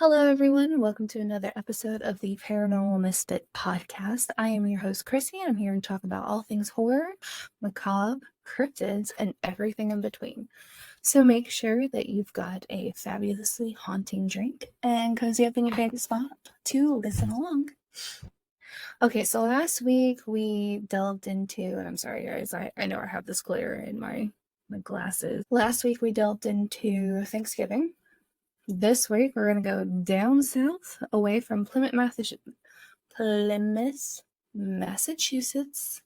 Hello, everyone. Welcome to another episode of the Paranormal Mystic Podcast. I am your host, Chrissy, and I'm here to talk about all things horror, macabre, cryptids, and everything in between. So make sure that you've got a fabulously haunting drink and cozy up in your favorite spot to listen along. Okay, so last week we delved into, and I'm sorry guys, I know I have this glare in my glasses. Last week we delved into Thanksgiving. This week, we're going to go down south, away from Plymouth, Massachusetts,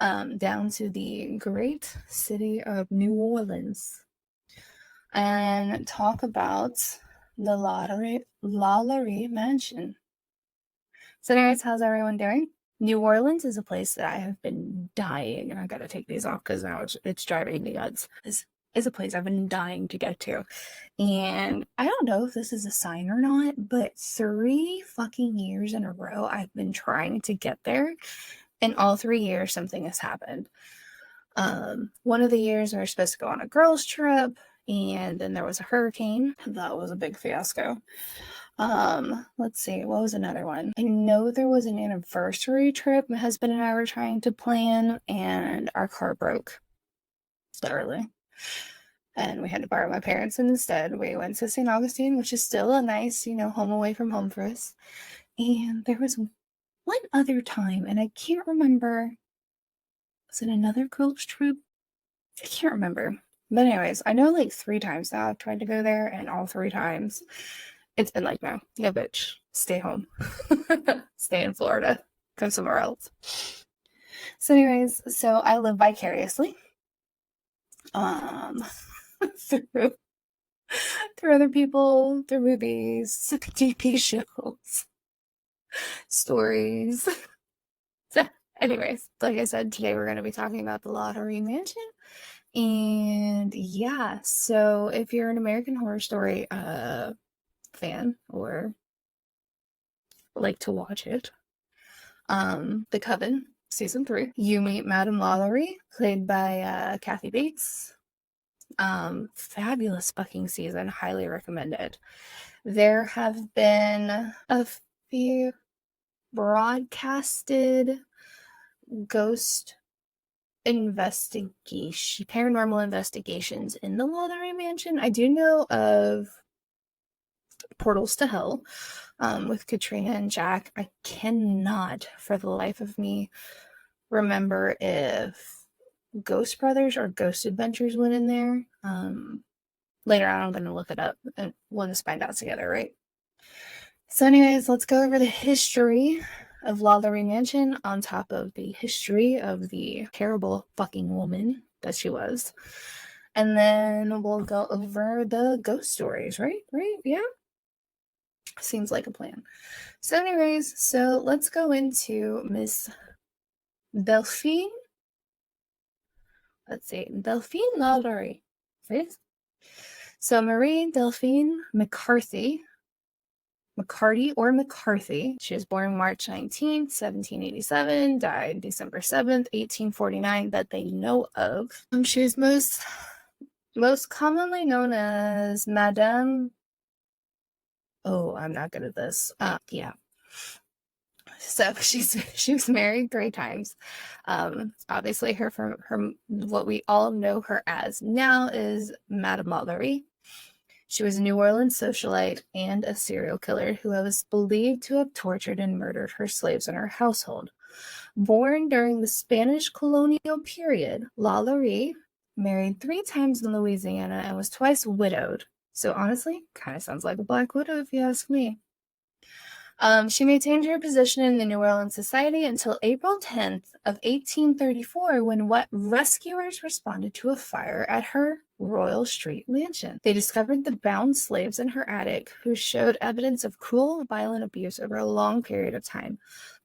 down to the great city of New Orleans, and talk about the LaLaurie Mansion. So anyways, how's everyone doing? New Orleans is a place that I have been dying, and I gotta take these off because now it's driving me nuts. This is a place I've been dying to get to. And I don't know if this is a sign or not, but 3 fucking years in a row I've been trying to get there. And all 3 years something has happened. One of the years we were supposed to go on a girls' trip, and then there was a hurricane. That was a big fiasco. Let's see, what was another one? I know there was an anniversary trip my husband and I were trying to plan, and our car broke thoroughly. And we had to borrow my parents, and instead we went to St. Augustine, which is still a nice, home away from home for us. And there was one other time, and I can't remember. Was it another girls' trip? I can't remember. But anyways, I know like 3 times now I've tried to go there, and all 3 times it's been like, no, bitch, stay home. Stay in Florida. Go somewhere else. So anyways, so I live vicariously. Through other people, through movies, TV shows, stories. So anyways, like I said, today we're going to be talking about the LaLaurie Mansion. And yeah, so if you're an American Horror Story fan or like to watch it, The Coven season 3, you meet Madame LaLaurie, played by Kathy Bates. Fabulous fucking season, highly recommended. There have been a few broadcasted ghost paranormal investigations in the LaLaurie Mansion. I do know of Portals to Hell with Katrina and Jack. I cannot, for the life of me, remember if Ghost Brothers or Ghost Adventures went in there. Later on, I'm going to look it up and we'll just find out together, right? So anyways, let's go over the history of LaLaurie Mansion on top of the history of the terrible fucking woman that she was. And then we'll go over the ghost stories, right? Right? Yeah? Seems like a plan. So anyways, so let's go into Miss Delphine. Let's see. Delphine LaLaurie. Right? So Marie Delphine McCarthy, she was born March 19th, 1787, died December 7th, 1849, that they know of. She is most commonly known as Madame. Oh, I'm not good at this. Yeah. So she was married 3 times. Obviously, her what we all know her as now is Madame LaLaurie. She was a New Orleans socialite and a serial killer who was believed to have tortured and murdered her slaves in her household. Born during the Spanish colonial period, LaLaurie married 3 times in Louisiana and was twice widowed. So honestly, kind of sounds like a Black Widow if you ask me. She maintained her position in the New Orleans Society until April 10th of 1834, when rescuers responded to a fire at her Royal Street mansion. They discovered the bound slaves in her attic, who showed evidence of cruel, violent abuse over a long period of time.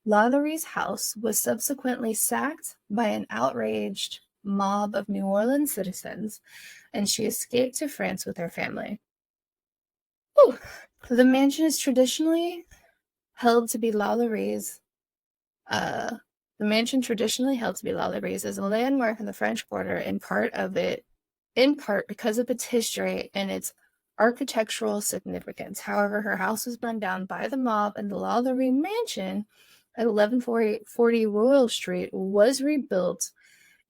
LaLaurie's house was subsequently sacked by an outraged mob of New Orleans citizens, and she escaped to France with her family. Ooh. The mansion is traditionally held to be LaLaurie's. The mansion traditionally held to be LaLaurie's as a landmark in the French Quarter, in part because of its history and its architectural significance. However, her house was burned down by the mob, and the LaLaurie Mansion at 1140 Royal Street was rebuilt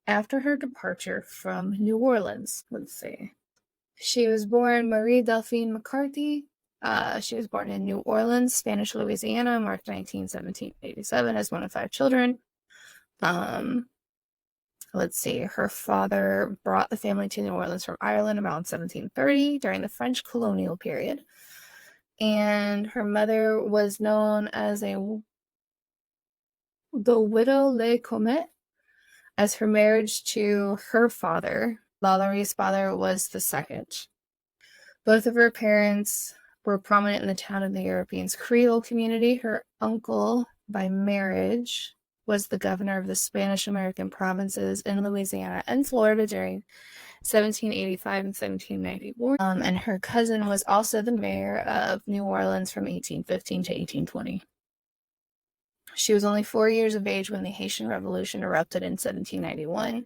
after her departure from New Orleans. Let's see. She was born Marie Delphine McCarthy. She was born in New Orleans, Spanish Louisiana, March 19, 1787, as one of 5 children. Let's see. Her father brought the family to New Orleans from Ireland around 1730 during the French colonial period. And her mother was known as the widow Le Comet, as her marriage to her father, LaLaurie's father, was the second. Both of her parents were prominent in the town of the Europeans' Creole community. Her uncle, by marriage, was the governor of the Spanish-American provinces in Louisiana and Florida during 1785 and 1791. And her cousin was also the mayor of New Orleans from 1815 to 1820. She was only 4 years of age when the Haitian Revolution erupted in 1791,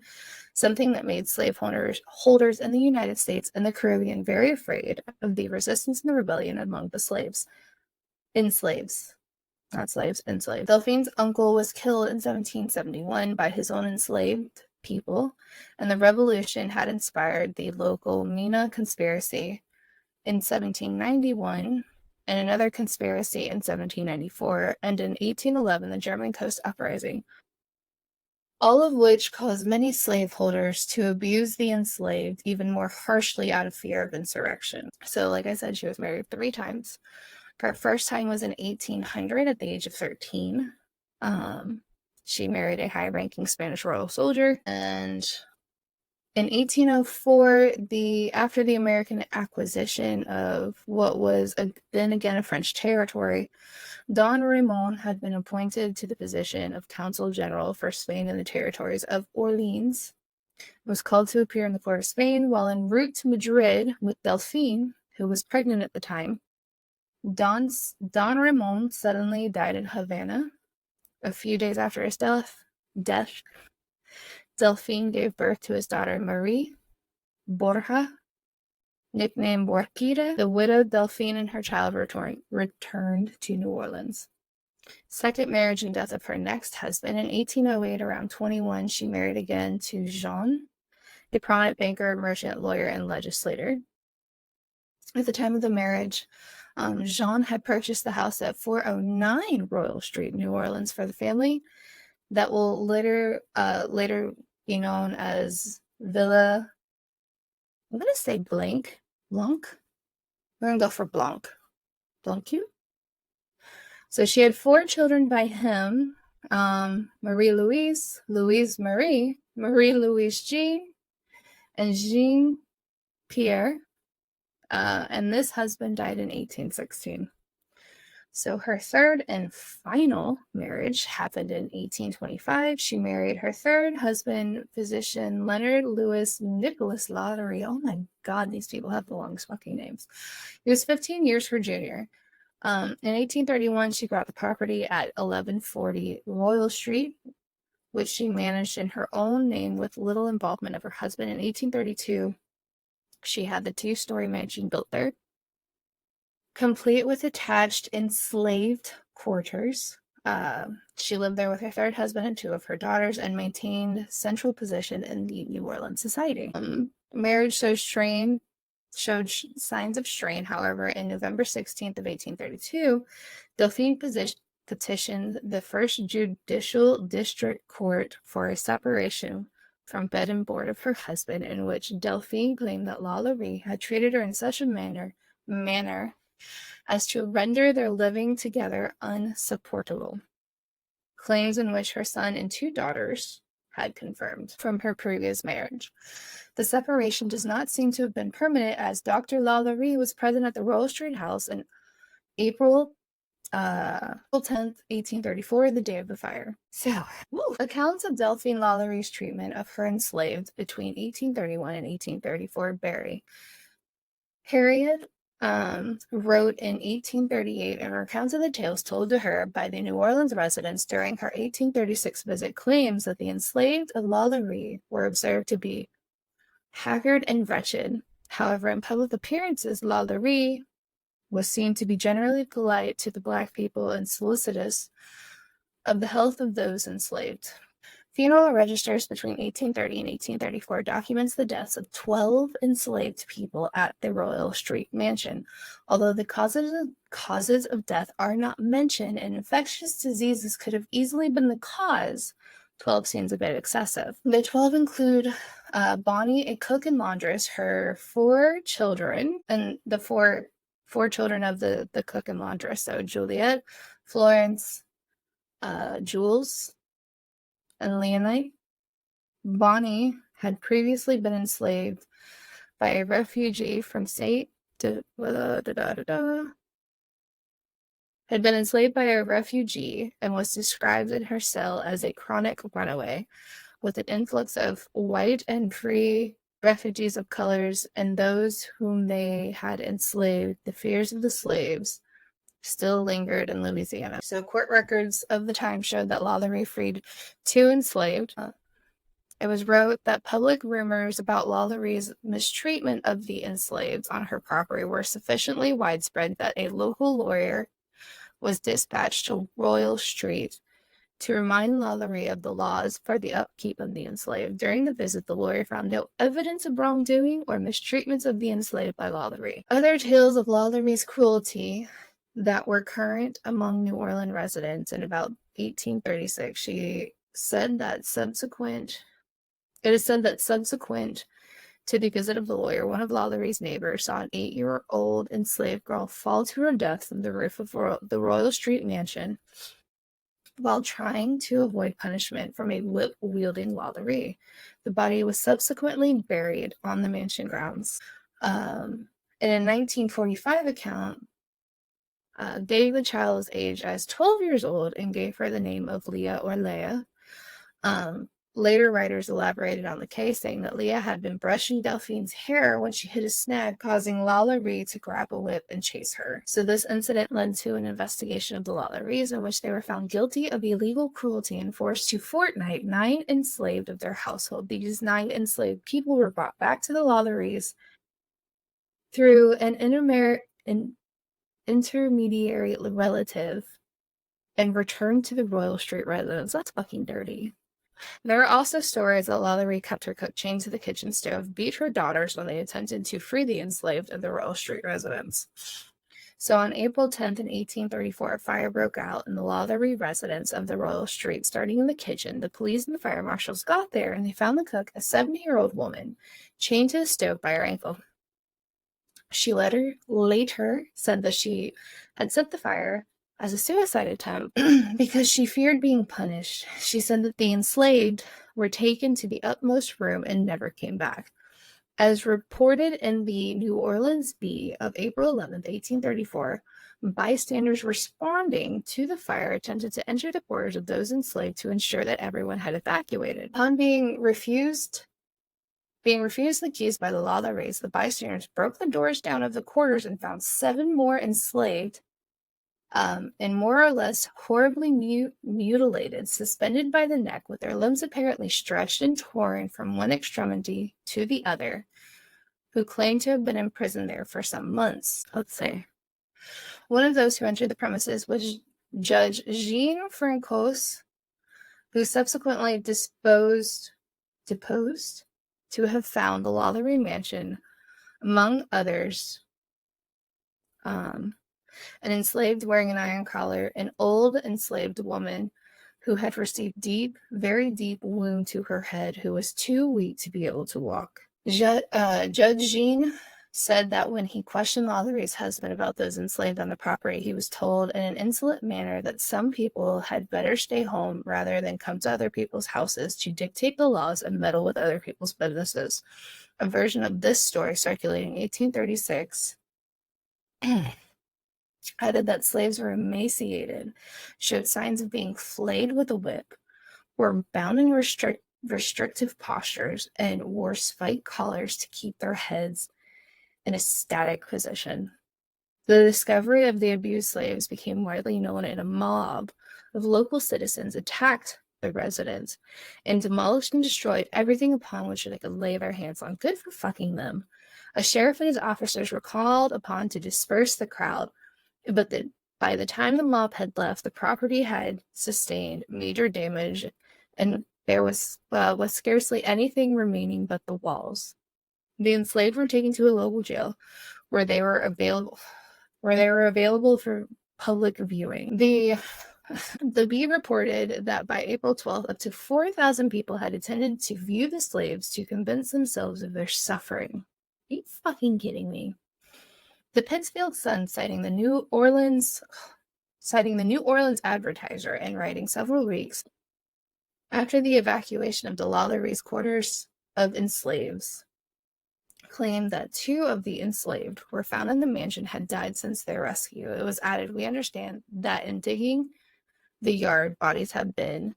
something that made slaveholders in the United States and the Caribbean very afraid of the resistance and the rebellion among the enslaved. Delphine's uncle was killed in 1771 by his own enslaved people, and the revolution had inspired the local Mina conspiracy in 1791, and another conspiracy in 1794, and in 1811, the German Coast Uprising, all of which caused many slaveholders to abuse the enslaved even more harshly out of fear of insurrection. So, like I said, she was married 3 times. Her first time was in 1800 at the age of 13. She married a high-ranking Spanish royal soldier, and in 1804, after the American acquisition of what was then again a French territory, Don Raymond had been appointed to the position of Consul General for Spain in the territories of Orleans. He was called to appear in the court of Spain while en route to Madrid with Delphine, who was pregnant at the time. Don Raymond suddenly died in Havana. A few days after his death, Delphine gave birth to his daughter Marie Borja, nicknamed Borquita. The widowed Delphine and her child returned to New Orleans. Second marriage and death of her next husband. In 1808, around 21, she married again to Jean, a prominent banker, merchant, lawyer, and legislator. At the time of the marriage, Jean had purchased the house at 409 Royal Street, New Orleans, for the family. That will later be known as Villa. I'm going to say Blanc. We're going to go for Blanc. Blancu. So she had 4 children by him: Marie-Louise, Louise-Marie, Marie-Louise Jean, and Jean-Pierre. And this husband died in 1816. So her third and final marriage happened in 1825. She married her third husband, physician Leonard Louis Nicholas LaLaurie. Oh my God, these people have the longest fucking names. He was 15 years her junior. In 1831, she got the property at 1140 Royal Street, which she managed in her own name with little involvement of her husband. In 1832, she had the 2-story mansion built there, complete with attached enslaved quarters. She lived there with her third husband and 2 of her daughters, and maintained central position in the New Orleans society. Marriage showed signs of strain. However, in November 16th of 1832, Delphine petitioned the first judicial district court for a separation from bed and board of her husband, in which Delphine claimed that LaLaurie had treated her in such a manner as to render their living together unsupportable. Claims in which her son and 2 daughters had confirmed from her previous marriage. The separation does not seem to have been permanent, as Dr. LaLaurie was present at the Royal Street house in April 10th, 1834, the day of the fire. So, accounts of Delphine LaLaurie's treatment of her enslaved between 1831 and 1834 vary. Harriet wrote in 1838 in her accounts of the tales told to her by the New Orleans residents during her 1836 visit, claims that the enslaved of LaLaurie were observed to be haggard and wretched, However, in public appearances, LaLaurie was seen to be generally polite to the Black people and solicitous of the health of those enslaved. Funeral registers between 1830 and 1834 documents the deaths of 12 enslaved people at the Royal Street Mansion. Although the causes of death are not mentioned, and infectious diseases could have easily been the cause, 12 seems a bit excessive. The 12 include Bonnie, a cook and laundress, her 4 children, and the four children of the cook and laundress. So Juliet, Florence, Jules, and Leonite. Bonnie had previously been enslaved by a refugee from had been enslaved by a refugee and was described in her cell as a chronic runaway, with an influx of white and free refugees of colors and those whom they had enslaved. The fears of the slaves still lingered in Louisiana. So court records of the time showed that LaLaurie freed 2 enslaved. It was wrote that public rumors about LaLaurie's mistreatment of the enslaved on her property were sufficiently widespread that a local lawyer was dispatched to Royal Street to remind LaLaurie of the laws for the upkeep of the enslaved. During the visit, the lawyer found no evidence of wrongdoing or mistreatments of the enslaved by LaLaurie. Other tales of LaLaurie's cruelty that were current among New Orleans residents in about 1836. She said that subsequent to the visit of the lawyer, one of LaLaurie's neighbors saw an 8-year-old enslaved girl fall to her death from the roof of the Royal Street Mansion while trying to avoid punishment from a whip-wielding LaLaurie. The body was subsequently buried on the mansion grounds. In a 1945 account, dating the child's age as 12 years old and gave her the name of Leah or Leah. Later writers elaborated on the case, saying that Leah had been brushing Delphine's hair when she hit a snag, causing LaLaurie to grab a whip and chase her. So this incident led to an investigation of the LaLauries, in which they were found guilty of illegal cruelty and forced to fortnight 9 enslaved of their household. These 9 enslaved people were brought back to the LaLauries through an intermediary relative and returned to the Royal Street residence. That's fucking dirty. There are also stories that LaLaurie kept her cook chained to the kitchen stove, beat her daughters when they attempted to free the enslaved of the Royal Street residence. So on April 10th in 1834, a fire broke out in the LaLaurie residence of the Royal Street, starting in the kitchen. The police and the fire marshals got there, and they found the cook, a 70-year-old woman, chained to the stove by her ankle. She later said that she had set the fire as a suicide attempt because she feared being punished. She said that the enslaved were taken to the utmost room and never came back. As reported in the New Orleans Bee of April 11th, 1834, bystanders responding to the fire attempted to enter the quarters of those enslaved to ensure that everyone had evacuated. Upon being refused the keys by the LaLauries, the bystanders broke the doors down of the quarters and found 7 more enslaved, and more or less horribly mutilated, suspended by the neck, with their limbs apparently stretched and torn from one extremity to the other, who claimed to have been imprisoned there for some months, let's say. One of those who entered the premises was Judge Jean Francos, who subsequently deposed to have found the LaLaurie mansion, among others, an enslaved wearing an iron collar, an old enslaved woman who had received very deep wound to her head, who was too weak to be able to walk. Judge Jean said that when he questioned LaLaurie's husband about those enslaved on the property, he was told in an insolent manner that some people had better stay home rather than come to other people's houses to dictate the laws and meddle with other people's businesses. A version of this story circulating in 1836 added that slaves were emaciated, showed signs of being flayed with a whip, were bound in restrictive postures, and wore spike collars to keep their heads in a static position. The discovery of the abused slaves became widely known, and a mob of local citizens attacked the residence and demolished and destroyed everything upon which they could lay their hands on. Good for fucking them. A sheriff and his officers were called upon to disperse the crowd, but by the time the mob had left, the property had sustained major damage, and there was scarcely anything remaining but the walls. The enslaved were taken to a local jail where they were available for public viewing. The Bee reported that by April 12th, up to 4,000 people had attended to view the slaves to convince themselves of their suffering. Are you fucking kidding me? The Pittsfield Sun, citing the New Orleans Advertiser and writing several weeks after the evacuation of the LaLaurie's quarters of enslaved, claimed that 2 of the enslaved were found in the mansion had died since their rescue. It was added, "We understand that in digging the yard, bodies have been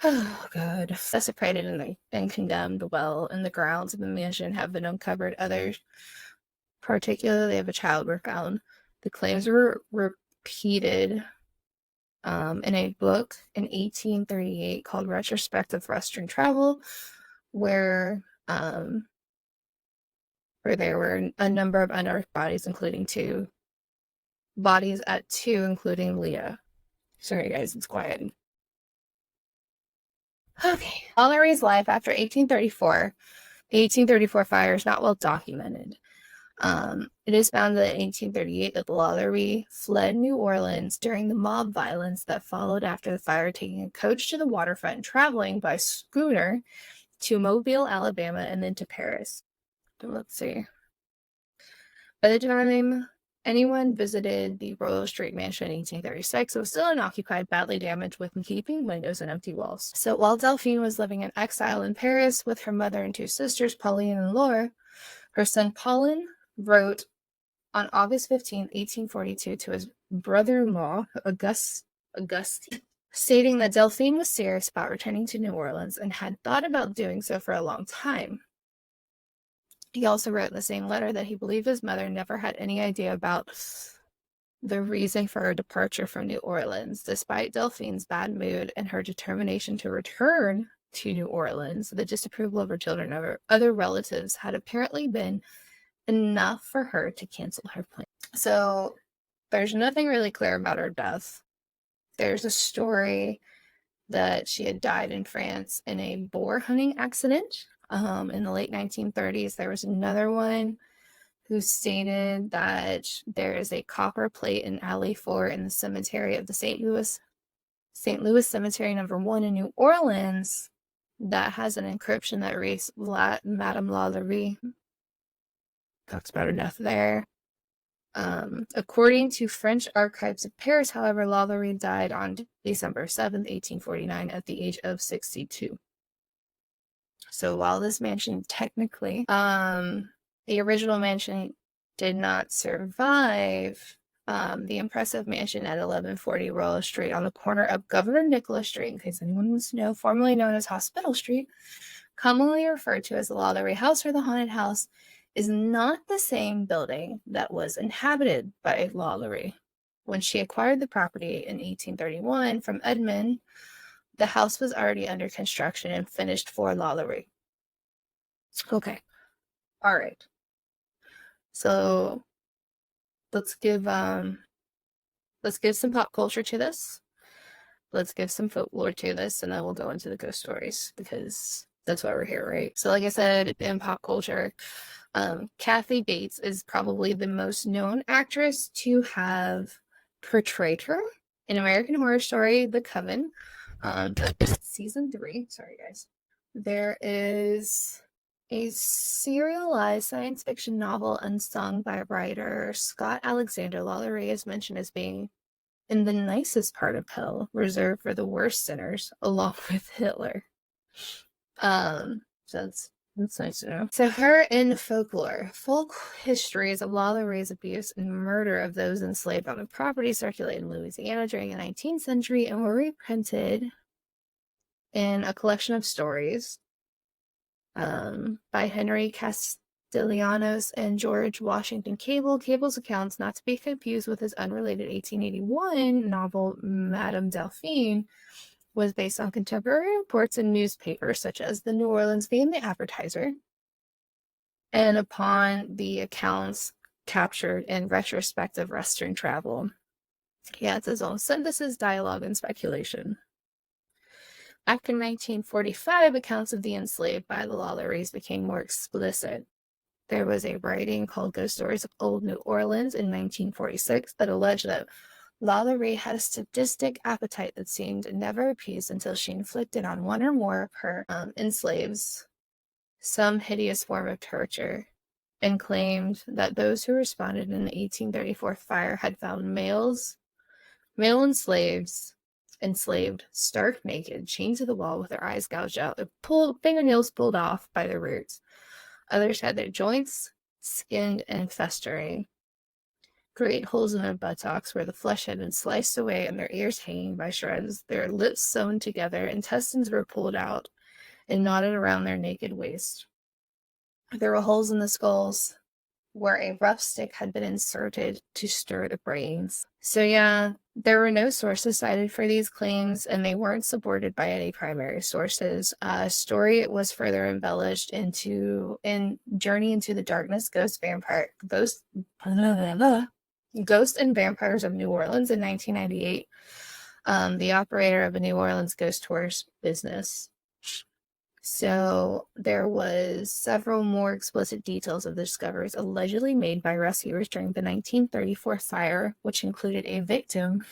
desecrated and condemned. Well, in the grounds of the mansion have been uncovered. Others, particularly of a child, were found." The claims were repeated in a book in 1838 called Retrospective Western Travel, where there were a number of unearthed bodies, including 2 bodies at 2, including Leah. Sorry guys, it's quiet. Okay. LaLaurie's life after 1834. The 1834 fire is not well documented. It is found that in 1838 that LaLaurie fled New Orleans during the mob violence that followed after the fire, taking a coach to the waterfront and traveling by schooner to Mobile, Alabama, and then to Paris. Let's see. By the time anyone visited the Royal Street Mansion in 1836, it was still unoccupied, badly damaged, with gaping windows and empty walls. So while Delphine was living in exile in Paris with her mother and 2 sisters, Pauline and Laure, her son Paulin wrote on August 15, 1842, to his brother-in-law, Augustine, stating that Delphine was serious about returning to New Orleans and had thought about doing so for a long time. He also wrote in the same letter that he believed his mother never had any idea about the reason for her departure from New Orleans. Despite Delphine's bad mood and her determination to return to New Orleans, the disapproval of her children and other relatives had apparently been enough for her to cancel her plan. So there's nothing really clear about her death. There's a story that she had died in France in a boar hunting accident. In the late 1930s, there was another one who stated that there is a copper plate in Alley 4 in the cemetery of the St. Louis Cemetery No. 1 in New Orleans that has an inscription that reads Madame LaLaurie. Talks about her death there. According to French archives of Paris, however, LaLaurie died on December 7th, 1849 at the age of 62. So while this mansion technically, the original mansion did not survive, the impressive mansion at 1140 Royal Street on the corner of Governor Nicholas Street, in case anyone wants to know, formerly known as Hospital Street, commonly referred to as the LaLaurie House or the Haunted House, is not the same building that was inhabited by LaLaurie. When she acquired the property in 1831 from Edmund, the house was already under construction and finished for LaLaurie. Okay. All right. So let's give some pop culture to this. Let's give some folklore to this, and then we'll go into the ghost stories because that's why we're here, right? So like I said, in pop culture, Kathy Bates is probably the most known actress to have portrayed her in American Horror Story, The Coven, season 3. Sorry, guys. There is a serialized science fiction novel unsung by writer Scott Alexander. LaLaurie is mentioned as being in the nicest part of hell, reserved for the worst sinners, along with Hitler. So that's nice to know. So her in folklore. Folk histories of LaLaurie's abuse and murder of those enslaved on the property circulated in Louisiana during the 19th century and were reprinted in a collection of stories by Henry Castellanos and George Washington Cable. Cable's accounts, not to be confused with his unrelated 1881 novel Madame Delphine, was based on contemporary reports in newspapers such as the New Orleans Family Advertiser and upon the accounts captured in retrospective Western travel. Yeah, it says all synthesis, dialogue, and speculation. After 1945, accounts of the enslaved by the LaLauries became more explicit. There was a writing called Ghost Stories of Old New Orleans in 1946 that alleged that LaLaurie had a sadistic appetite that seemed never appeased until she inflicted on one or more of her enslaves some hideous form of torture, and claimed that those who responded in the 1834 fire had found male enslaved, stark naked, chained to the wall with their eyes gouged out, their fingernails pulled off by their roots. Others had their joints skinned and festering, great holes in their buttocks where the flesh had been sliced away and their ears hanging by shreds, their lips sewn together, intestines were pulled out and knotted around their naked waist. There were holes in the skulls where a rough stick had been inserted to stir the brains. So yeah, there were no sources cited for these claims, and they weren't supported by any primary sources. Story was further embellished in Journey into the Darkness, Ghost and Vampires of New Orleans in 1998. The operator of a New Orleans ghost tours business. So there was several more explicit details of the discoveries allegedly made by rescuers during the 1934 fire, which included a victim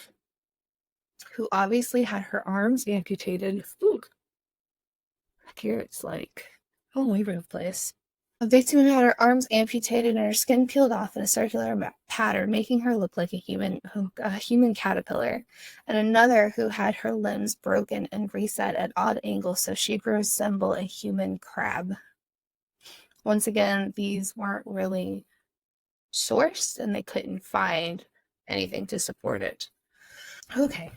who obviously had her arms amputated. Ooh. Here it's like all over the place. A victim who had her arms amputated and her skin peeled off in a circular pattern, making her look like a human caterpillar, and another who had her limbs broken and reset at odd angles so she could resemble a human crab. Once again, these weren't really sourced, and they couldn't find anything to support it. Okay.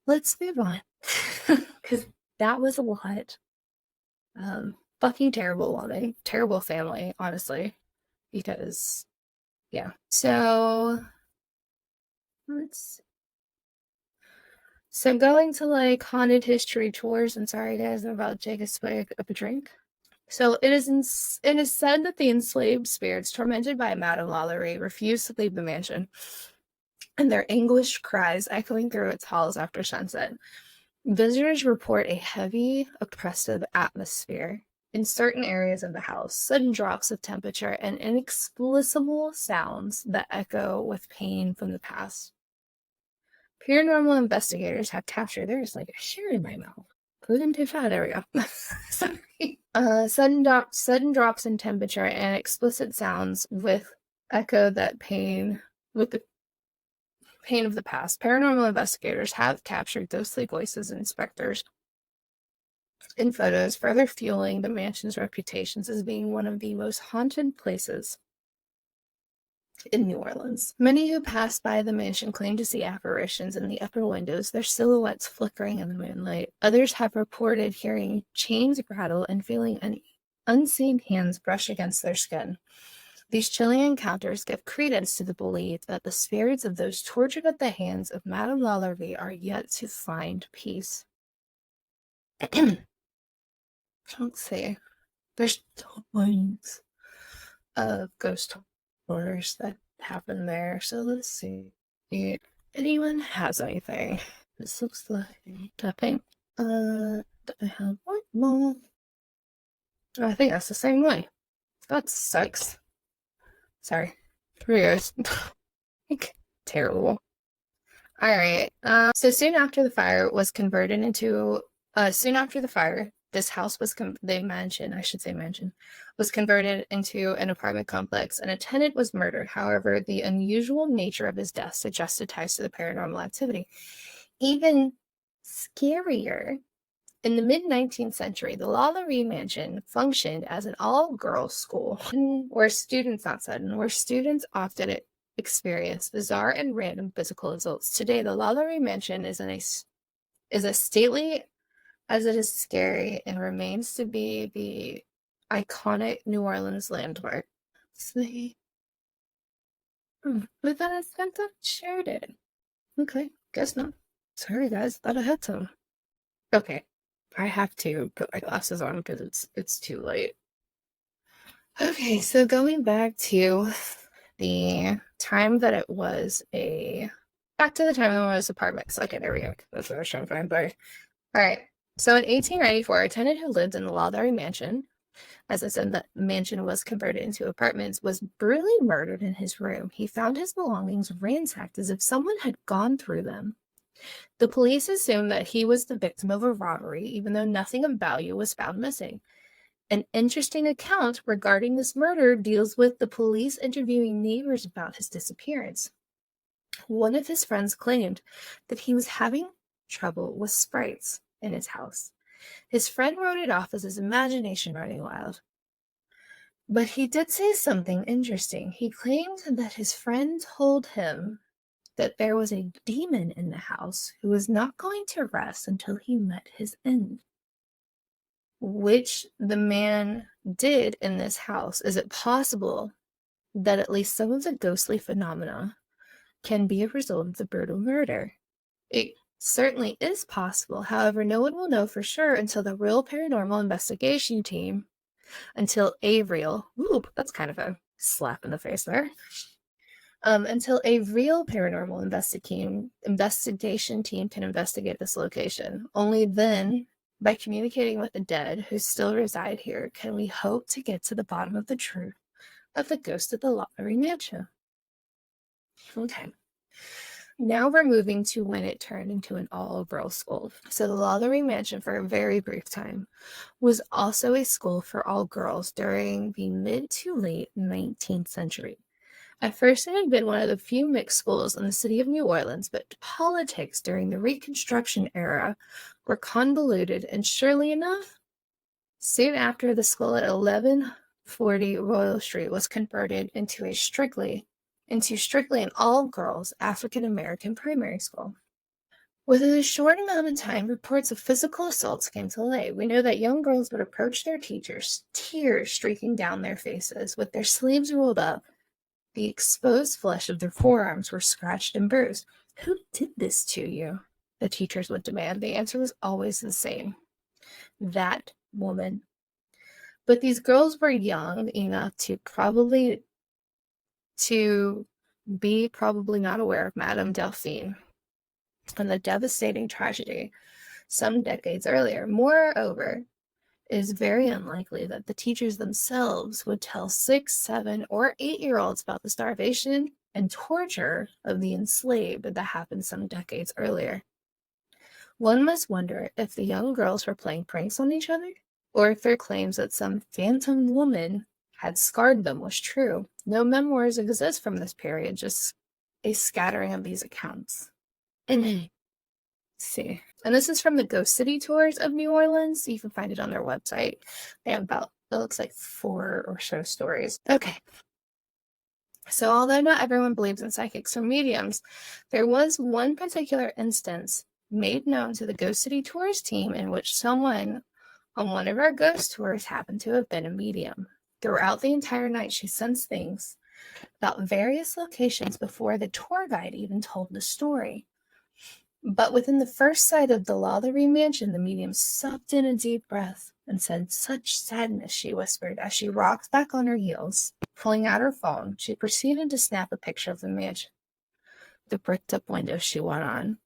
Let's move on, because that was a lot. Fucking terrible woman, terrible family, honestly, because, yeah. So, let's see. So going to like haunted history tours, and sorry guys, I'm about to take a swig of a drink. So it is said that the enslaved spirits tormented by Madame LaLaurie refused to leave the mansion, and their anguished cries echoing through its halls after sunset. Visitors report a heavy, oppressive atmosphere in certain areas of the house, sudden drops of temperature, and inexplicable sounds that echo with pain from the past. Paranormal investigators have captured, there's like a shit in my mouth. Put into fat area. Sorry. Sudden drops in temperature and explicit sounds with echo that pain, with the pain of the past. Paranormal investigators have captured ghostly voices and specters in photos, further fueling the mansion's reputations as being one of the most haunted places in New Orleans. Many who passed by the mansion claim to see apparitions in the upper windows, their silhouettes flickering in the moonlight. Others have reported hearing chains rattle and feeling unseen hands brush against their skin. These chilling encounters give credence to the belief that the spirits of those tortured at the hands of Madame LaLaurie are yet to find peace. Let's see. There's tons of ghost tours that happen there. So let's see if anyone has anything. This looks like tapping. I have one more. I think that's the same way. That sucks. Sorry. Here it goes. Terrible. Alright. So soon after the fire, this house was, mansion, was converted into an apartment complex, and a tenant was murdered. However, the unusual nature of his death suggested ties to the paranormal activity. Even scarier, in the mid-19th century, the LaLaurie Mansion functioned as an all-girls school where students often experience bizarre and random physical results. Today, the LaLaurie Mansion is as stately as it is scary and remains to be the iconic New Orleans landmark. See? But then I sent up shared it. Okay, guess not. Sorry guys, thought I had some. Okay, I have to put my glasses on because it's too late. Okay, so going back to the time that it was back to the time when it was apartments. Okay, there we go. That's what I was trying to find. But all right. So in 1894, a tenant who lived in the LaLaurie mansion, as I said, the mansion was converted into apartments, was brutally murdered in his room. He found his belongings ransacked as if someone had gone through them. The police assumed that he was the victim of a robbery, even though nothing of value was found missing. An interesting account regarding this murder deals with the police interviewing neighbors about his disappearance. One of his friends claimed that he was having trouble with sprites in his house. His friend wrote it off as his imagination running wild. But he did say something interesting. He claimed that his friend told him that there was a demon in the house who was not going to rest until he met his end. Which the man did in this house. Is it possible that at least some of the ghostly phenomena can be a result of the brutal murder? It certainly is possible. However, no one will know for sure until the real paranormal investigation team, until a real, that's kind of a slap in the face there. Until a real paranormal investigation team can investigate this location. Only then, by communicating with the dead who still reside here, can we hope to get to the bottom of the truth of the ghost of the LaLaurie mansion. Okay. Now we're moving to when it turned into an all-girls school. So the LaLaurie mansion, for a very brief time, was also a school for all girls during the mid to late 19th century. At first, it had been one of the few mixed schools in the city of New Orleans, but politics during the Reconstruction era were convoluted, and surely enough, soon after, the school at 1140 Royal Street was converted into strictly an all-girls African-American primary school. Within a short amount of time, reports of physical assaults came to light. We know that young girls would approach their teachers, tears streaking down their faces, with their sleeves rolled up. The exposed flesh of their forearms were scratched and bruised. Who did this to you? The teachers would demand. The answer was always the same. That woman. But these girls were young enough to be probably not aware of Madame Delphine and the devastating tragedy some decades earlier. Moreover, it is very unlikely that the teachers themselves would tell 6, 7, or 8-year-olds about the starvation and torture of the enslaved that happened some decades earlier. One must wonder if the young girls were playing pranks on each other, or if their claims that some phantom woman had scarred them was true. No memoirs exist from this period, just a scattering of these accounts. See. And this is from the Ghost City tours of New Orleans. You can find it on their website. They have it looks like 4 or so stories. Okay. So although not everyone believes in psychics or mediums, there was one particular instance made known to the Ghost City tours team in which someone on one of our ghost tours happened to have been a medium. Throughout the entire night, she sensed things about various locations before the tour guide even told the story. But within the first sight of the LaLaurie mansion, the medium sucked in a deep breath and said, "Such sadness," she whispered, as she rocked back on her heels. Pulling out her phone, she proceeded to snap a picture of the mansion. The bricked-up window, she went on.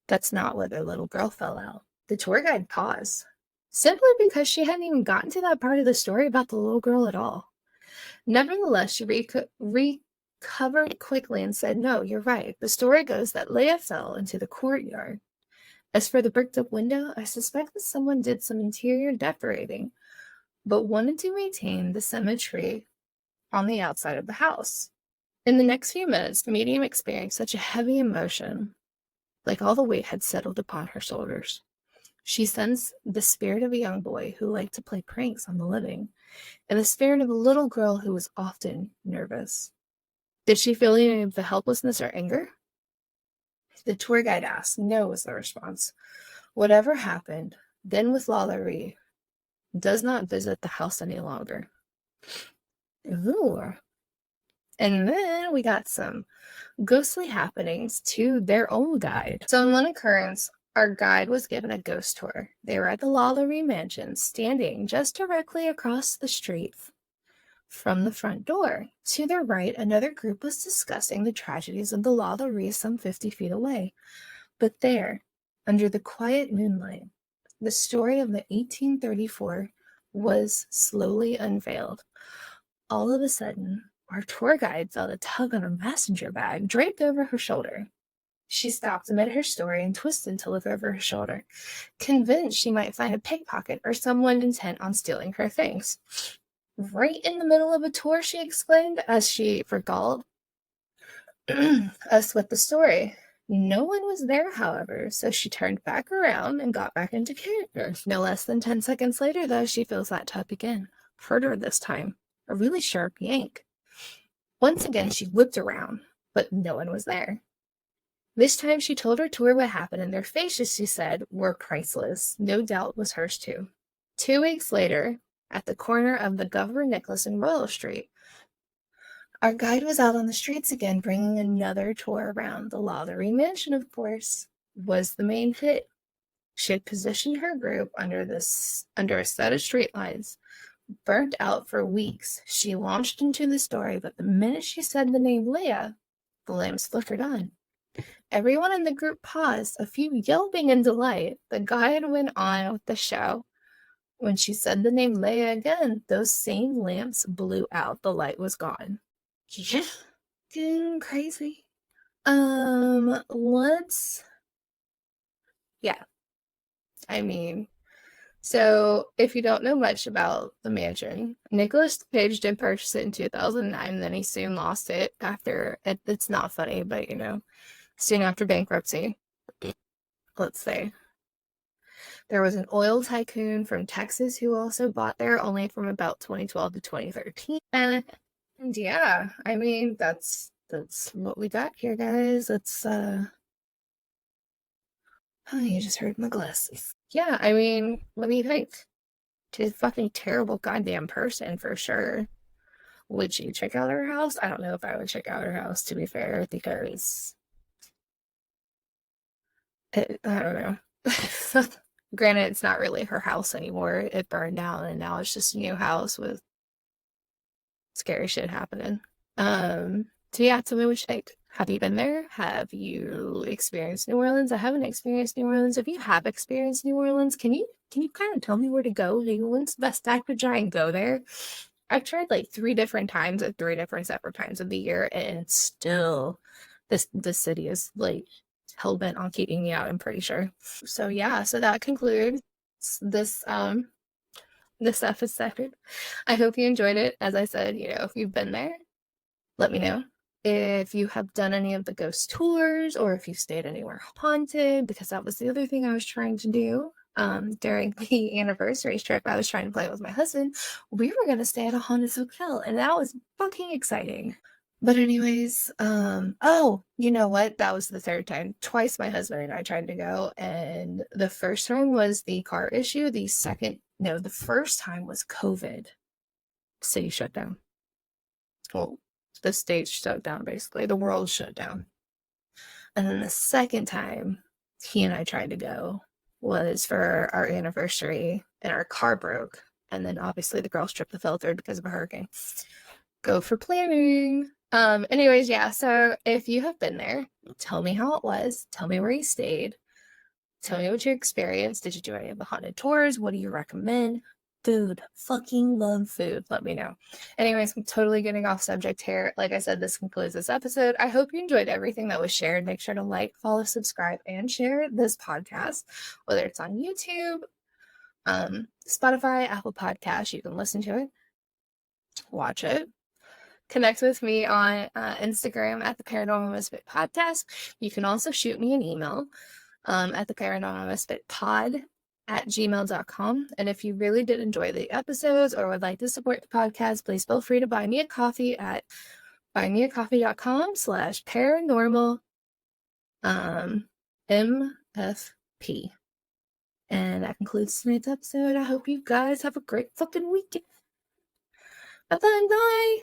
That's not where the little girl fell out. The tour guide paused, simply because she hadn't even gotten to that part of the story about the little girl at all. Nevertheless, she recovered quickly and said, "No, you're right. The story goes that Leah fell into the courtyard. As for the bricked-up window, I suspect that someone did some interior decorating, but wanted to maintain the symmetry on the outside of the house." In the next few minutes, the medium experienced such a heavy emotion, like all the weight had settled upon her shoulders. She sensed the spirit of a young boy who liked to play pranks on the living, and the spirit of a little girl who was often nervous. Did she feel any of the helplessness or anger? The tour guide asked. "No," was the response. "Whatever happened, then with LaLaurie, does not visit the house any longer." Ooh. And then we got some ghostly happenings to their own guide. So in one occurrence, our guide was given a ghost tour. They were at the LaLaurie mansion, standing just directly across the street From the front door. To their right, another group was discussing the tragedies of the LaLaurie some 50 feet away. But there, under the quiet moonlight, the story of the 1834 was slowly unveiled. All of a sudden, our tour guide felt a tug on her messenger bag draped over her shoulder. She stopped amid her story and twisted to look over her shoulder, convinced she might find a pickpocket or someone intent on stealing her things. Right in the middle of a tour, she exclaimed as she regaled us with the story. No one was there, however, so she turned back around and got back into character. No less than 10 seconds later, though, she feels that tug again. Harder this time. A really sharp yank. Once again, she whipped around, but no one was there. This time she told her tour what happened, and their faces, she said, were priceless. No doubt was hers too. 2 weeks later, at the corner of the Governor Nicholas and Royal Street, our guide was out on the streets again, bringing another tour around. The LaLaurie Mansion, of course, was the main hit. She had positioned her group under a set of streetlights, burnt out for weeks. She launched into the story, but the minute she said the name Leah, the lamps flickered on. Everyone in the group paused, a few yelping in delight. The guide went on with the show. When she said the name Leia again, those same lamps blew out. The light was gone. Yeah. Getting crazy. Yeah. I mean, so if you don't know much about the mansion, Nicholas Page did purchase it in 2009, and then he soon lost it after, it's not funny, but soon after bankruptcy. Let's say. There was an oil tycoon from Texas who also bought there, only from about 2012 to 2013. And yeah, I mean, that's what we got here, guys. Oh, you just heard my glasses. Yeah, I mean, what do you think? She's a fucking terrible goddamn person, for sure. Would you check out her house? I don't know if I would check out her house, to be fair, because I don't know. Granted, it's not really her house anymore. It burned down, and now it's just a new house with scary shit happening. So yeah, tell me what you think. Have you been there? Have you experienced New Orleans? I haven't experienced New Orleans. If you have experienced New Orleans, can you kind of tell me where to go? When's the best time to try and go there? I've tried like 3 different times at 3 different separate times of the year, and still, this city is like hell-bent on keeping me out, I'm pretty sure. So yeah, so that concludes this episode. I hope you enjoyed it. As I said, if you've been there, let me know. If you have done any of the ghost tours, or if you've stayed anywhere haunted, because that was the other thing I was trying to do during the anniversary trip. I was trying to play with my husband. We were going to stay at a haunted hotel, and that was fucking exciting. But anyways, oh, you know what? That was the 3rd time. Twice my husband and I tried to go, and the first time was the car issue. The first time was COVID. City shut down. Well, the state shut down, basically. The world shut down. And then the second time he and I tried to go was for our anniversary, and our car broke. And then obviously the girls tripped the filter because of a hurricane. Go for planning. Anyways, yeah, so if you have been there, tell me how it was. Tell me where you stayed. Tell me what you experienced. Did you do any of the haunted tours? What do you recommend? Food. Fucking love food. Let me know. Anyways, I'm totally getting off subject here. Like I said, this concludes this episode. I hope you enjoyed everything that was shared. Make sure to like, follow, subscribe, and share this podcast, whether it's on YouTube, Spotify, Apple Podcasts. You can listen to it, watch it. Connect with me on Instagram at the Paranormal Misfit Podcast. You can also shoot me an email at the Paranormal Misfit Pod at gmail.com. And if you really did enjoy the episodes or would like to support the podcast, please feel free to buy me a coffee at buymeacoffee.com/paranormal MFP. And that concludes tonight's episode. I hope you guys have a great fucking weekend. Bye-bye.